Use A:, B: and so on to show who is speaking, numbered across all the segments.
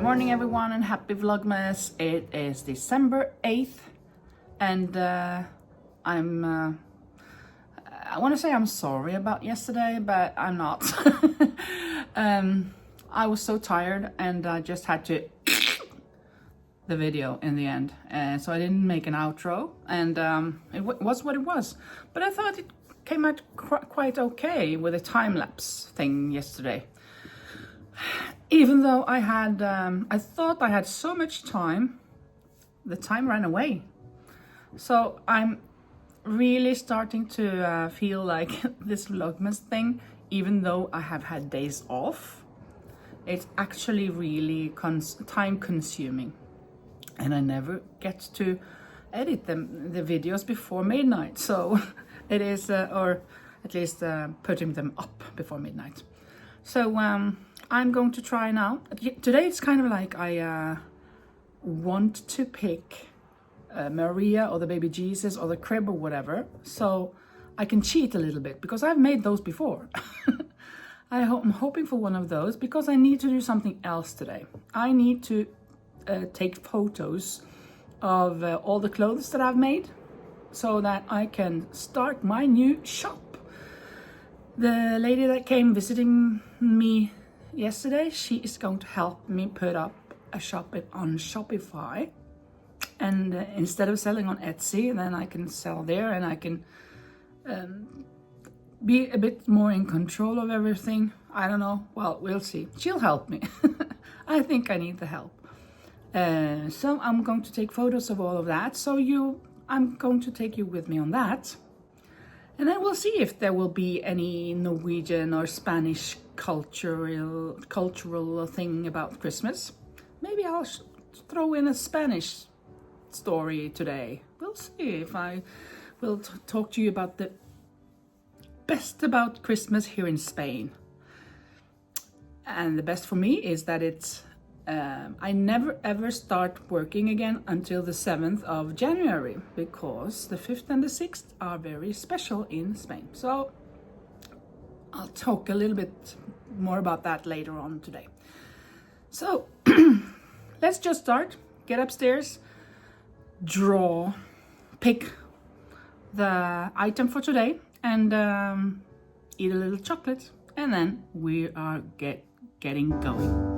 A: morning everyone and happy Vlogmas. It is December 8th and I want to say I'm sorry about yesterday, but I'm not. I was so tired and I just had to the video in the end, so I didn't make an outro, and it was what it was, but I thought it came out quite okay with a time-lapse thing yesterday. Even though I had, I thought I had so much time, the time ran away. So I'm really starting to feel like this Vlogmas thing, even though I have had days off, it's actually really time consuming. And I never get to edit the videos before midnight. So it is, or at least putting them up before midnight. So I'm going to try now. Today it's kind of like I want to pick Maria or the baby Jesus or the crib or whatever, so I can cheat a little bit because I've made those before. I'm hoping for one of those because I need to do something else today. I need to take photos of all the clothes that I've made so that I can start my new shop. The lady that came visiting me yesterday, she is going to help me put up a shop on Shopify, and instead of selling on Etsy, then I can sell there and I can be a bit more in control of everything. I don't know, well, we'll see. She'll help me. I think I need the help. So I'm going to take photos of all of that, so I'm going to take you with me on that. And then we'll see if there will be any Norwegian or Spanish cultural thing about Christmas. Maybe I'll throw in a Spanish story today. We'll see if I will talk to you about the best about Christmas here in Spain. And the best for me is that it's I never ever start working again until the 7th of January because the 5th and the 6th are very special in Spain. So I'll talk a little bit more about that later on today. So let's just start. Get upstairs, pick the item for today, and eat a little chocolate, and then we are getting going.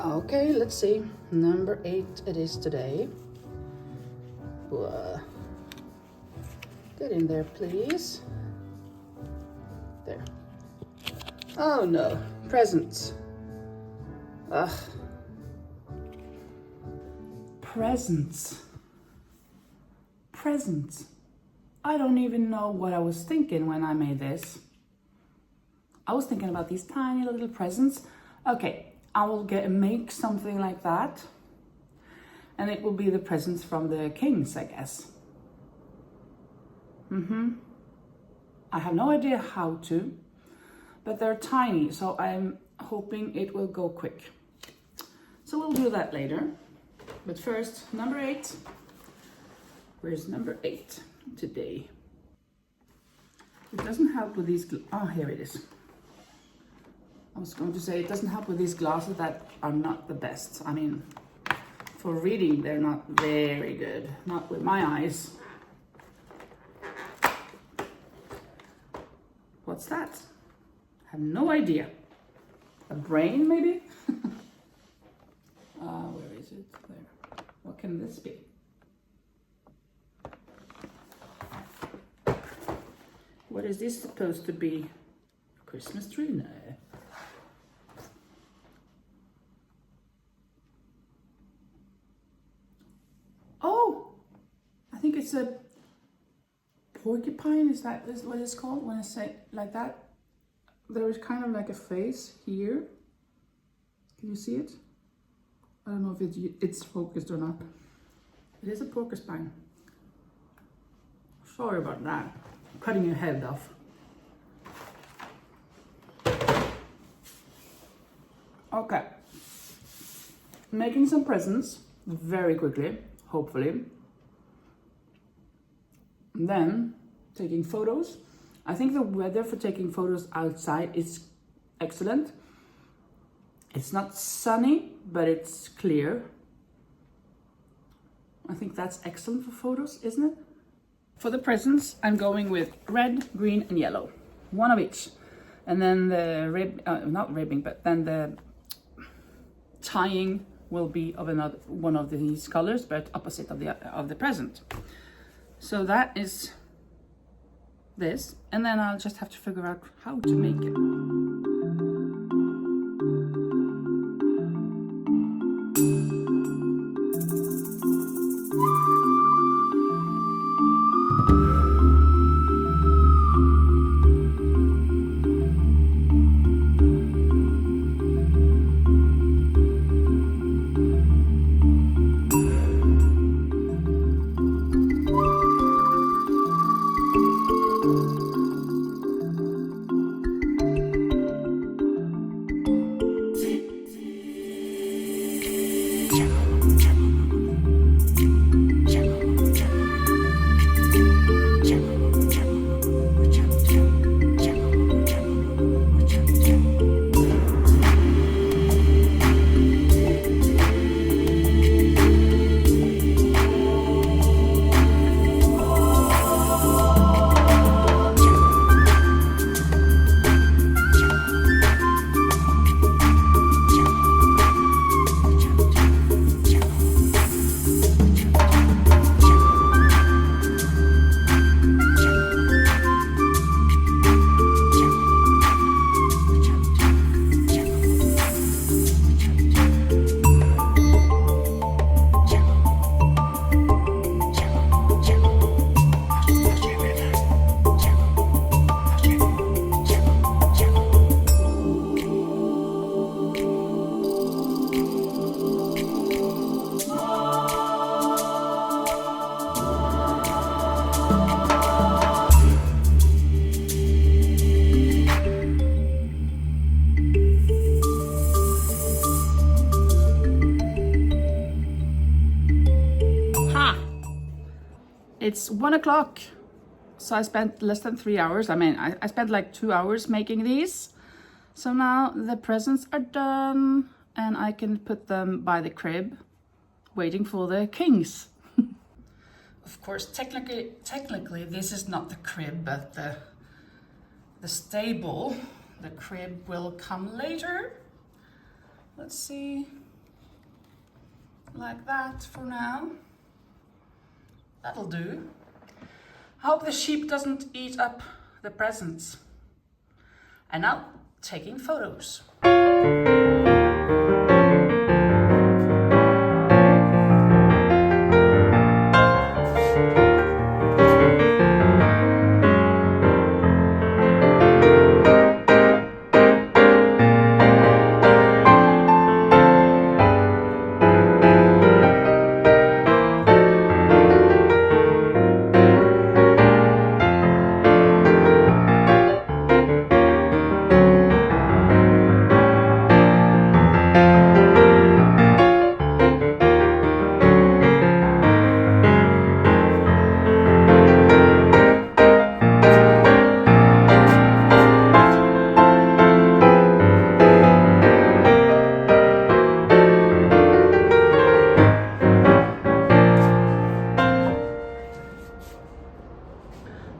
A: Okay, let's see. Number 8 it is today. Get in there, please. There. Oh no, presents. Ugh. Presents. I don't even know what I was thinking when I made this. I was thinking about these tiny little presents. Okay. I will make something like that, and it will be the presents from the kings, I guess. I have no idea how to, but they're tiny, so I'm hoping it will go quick. So we'll do that later. But first, number 8. Where's number 8 today? It doesn't help with these. Oh, here it is. I was going to say it doesn't help with these glasses that are not the best. I mean, for reading, they're not very good. Not with my eyes. What's that? I have no idea. A brain, maybe? Where is it? There. What can this be? What is this supposed to be? A Christmas tree? No. It's a porcupine. Is what it's called when I say it like that? There is kind of like a face here. Can you see it? I don't know if it's focused or not. It is a porcupine. Sorry about that. I'm cutting your head off. Okay. Making some presents very quickly, hopefully. Then taking photos I think the weather for taking photos outside is excellent. It's not sunny, but it's clear. I think that's excellent for photos, isn't it? For the presents, I'm going with red, green, and yellow. One of each. And then the not ribbing, but then the tying will be of another one of these colors, but opposite of the present. So that is this, and then I'll just have to figure out how to make it. It's 1 o'clock, so I spent less than 3 hours. I mean, I spent like 2 hours making these. So now the presents are done and I can put them by the crib, waiting for the kings. Of course, technically this is not the crib, but the stable. The crib will come later. Let's see, like that for now. That'll do. I hope the sheep doesn't eat up the presents. And now, taking photos.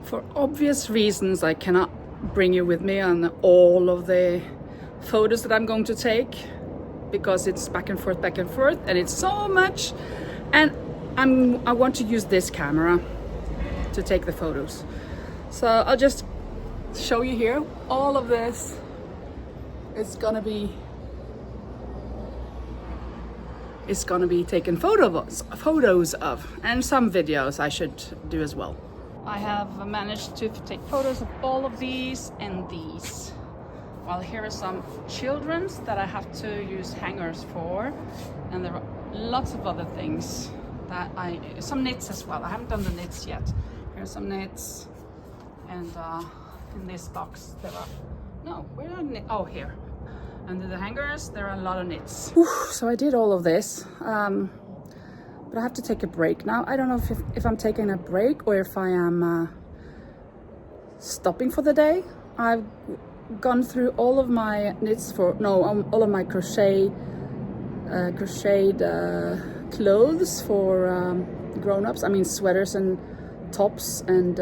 A: For obvious reasons, I cannot bring you with me on all of the photos that I'm going to take, because it's back and forth, and it's so much. And I want to use this camera to take the photos. So I'll just show you here. All of this is gonna be taken photos of, and some videos I should do as well. I have managed to take photos of all of these and these. Well, here are some children's that I have to use hangers for, and there are lots of other things that some knits as well. I haven't done the knits yet. Here's some knits, and in this box there are, no, where are knits? Oh, here. Under the hangers there are a lot of knits. So I did all of this, but I have to take a break now. I don't know if I'm taking a break or if I am stopping for the day. I've gone through all of my knits all of my crocheted clothes for grown-ups. I mean sweaters and tops and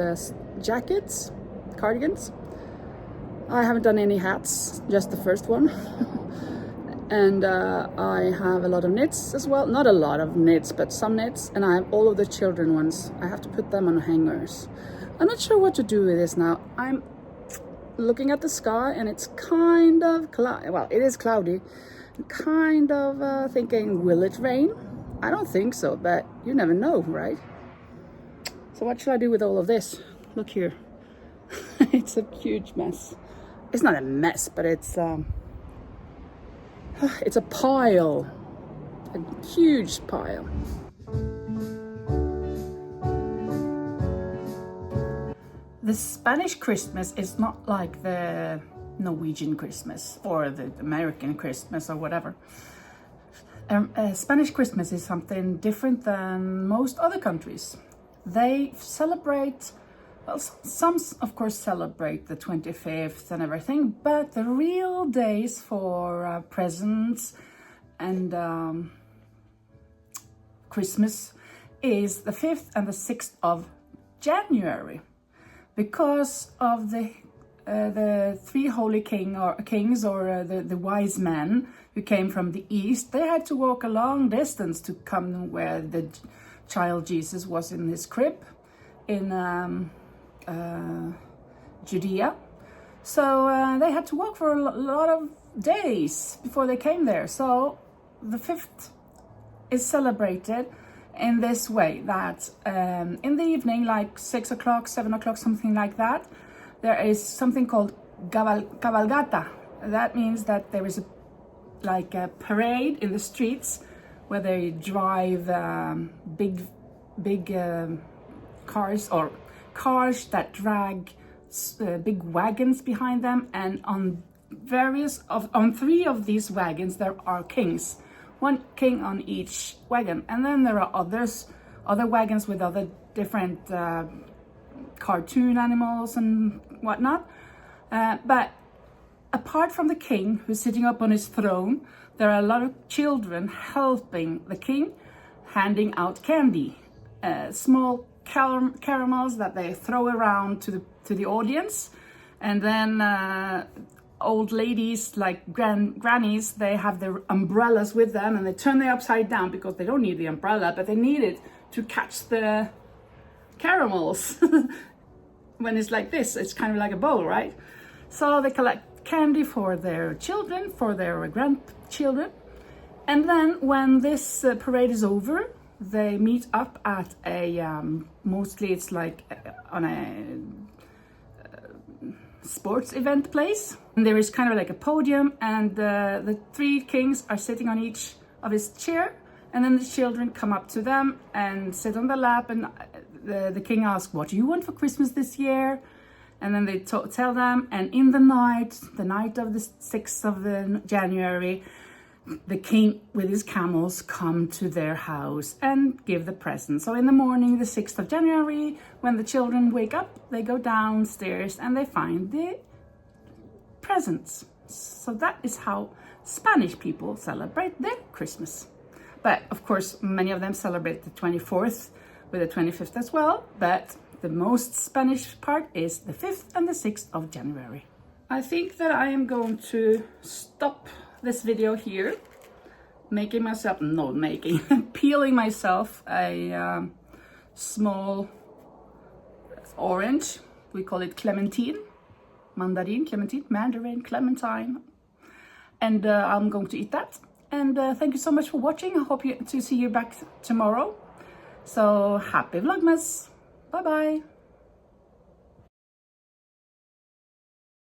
A: jackets, cardigans. I haven't done any hats, just the first one. And I have a lot of knits as well. Not a lot of knits, but some knits. And I have all of the children ones. I have to put them on hangers. I'm not sure what to do with this now. I'm looking at the sky and it's kind of cloudy. Well, it is cloudy. Kind of thinking, will it rain? I don't think so, but you never know, right? So what should I do with all of this? Look here. It's a huge mess. It's not a mess, but it's a pile. A huge pile. The Spanish Christmas is not like the Norwegian Christmas or the American Christmas or whatever. Spanish Christmas is something different than most other countries. They celebrate, well, some of course celebrate the 25th and everything, but the real days for presents and Christmas is the 5th and the 6th of January. Because of the three holy kings or the wise men who came from the east, they had to walk a long distance to come where the child Jesus was in his crib in Judea. So they had to walk for a lot of days before they came there. So the 5th is celebrated in this way, that in the evening, like 6 o'clock, 7 o'clock, something like that, there is something called cabalgata. That means that there is a parade in the streets where they drive big cars, or cars that drag big wagons behind them, and on 3 of these wagons there are kings. One king on each wagon, and then there are other wagons with other different cartoon animals and whatnot. But apart from the king who's sitting up on his throne, there are a lot of children helping the king, handing out candy, small caramels that they throw around to the audience, and then old ladies like grannies, they have their umbrellas with them and they turn them upside down because they don't need the umbrella, but they need it to catch the caramels. When it's like this, it's kind of like a bowl, right? So they collect candy for their children, for their grandchildren, and then when this parade is over, they meet up at a mostly it's like on a sports event place, and there is kind of like a podium, and the 3 kings are sitting on each of his chair, and then the children come up to them and sit on the lap, and the king asks, what do you want for Christmas this year? And then they tell them, and in the night of the 6th of January, the king with his camels come to their house and give the presents. So in the morning, the 6th of January, when the children wake up, they go downstairs and they find the presents. So that is how Spanish people celebrate their Christmas. But of course, many of them celebrate the 24th with the 25th as well. But the most Spanish part is the 5th and the 6th of January. I think that I am going to stop this video here, peeling myself a small orange. We call it clementine, mandarin, clementine, and I'm going to eat that. And thank you so much for watching. I hope to see you back tomorrow. So happy Vlogmas. Bye bye.